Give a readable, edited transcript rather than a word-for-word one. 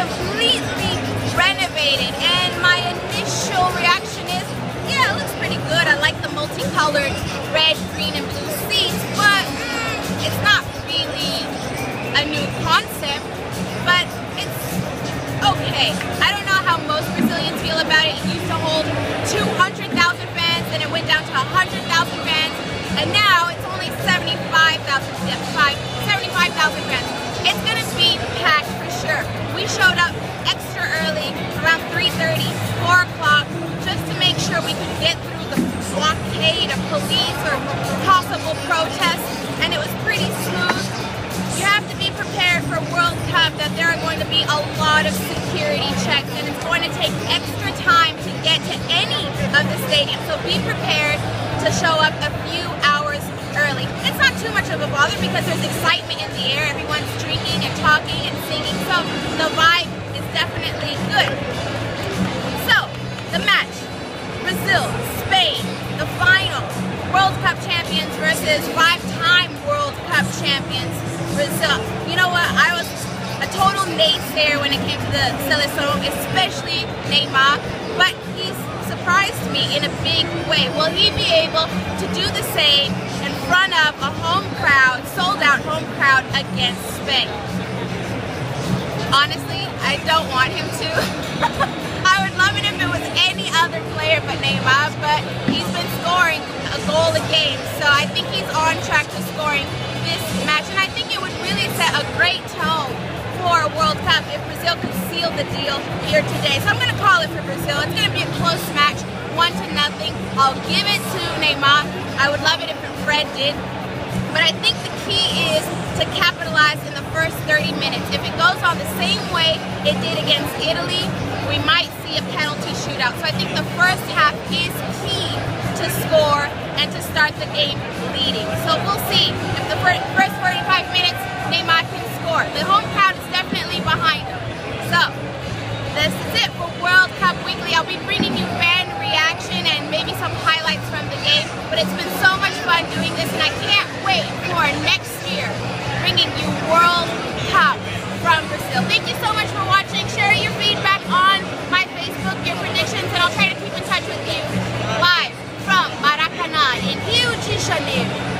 completely renovated, and my initial reaction is, yeah, it looks pretty good. I like the multicolored red, green, and blue seats, but it's not really a new concept, but it's okay. I don't know how most Brazilians feel about it. It used to hold 200,000 fans, then it went down to 100,000 fans, and now it's only 75,000 fans. It's gonna be packed for sure. We showed up extra early, around 3:30, 4 o'clock, just to make sure we could get through the blockade of police or possible protests, and it was pretty smooth. You have to be prepared for World Cup that there are going to be a lot of security checks, and it's going to take extra time to get to any of the stadiums. So be prepared to show up a few hours early. It's not too much of a bother because there's excitement in the air. Everyone's drinking and talking and singing, so the vibe is definitely good. So, the match, Brazil, Spain, the final, World Cup champions versus 5-time World Cup champions, Brazil. You know what, I was a total naysayer when it came to the Seleção, especially Neymar, but he's surprised me in a big way. Will he be able to do the same in front of a home crowd, sold out home crowd against Spain? Honestly, I don't want him to. I would love it if it was any other player but Neymar, but he's been scoring a goal a game, so I think he's on track to scoring this match, and I think it would really set a great tone for a World Cup if Brazil could seal the deal here today. So I'm going to call it for Brazil. It's going to be a close match, 1-0. I'll give it to Neymar. I would love it if Fred did, but I think the key is to capitalize in the first 30 minutes. If it goes on the same way it did against Italy, we might see a penalty shootout. So I think the first half is key to score and to start the game leading. So we'll see if the first 45 minutes Neymar can score. The home crowd is definitely behind him. So this is it for World Cup Weekly. I'll be bringing you fan reaction and maybe some highlights from the game, but it's been so much fun doing this, and I can't wait for next year bringing you World Cup from Brazil. Thank you so much for watching. Share your feedback on my Facebook, your predictions, and I'll try to keep in touch with you live from Maracanã in Rio de Janeiro.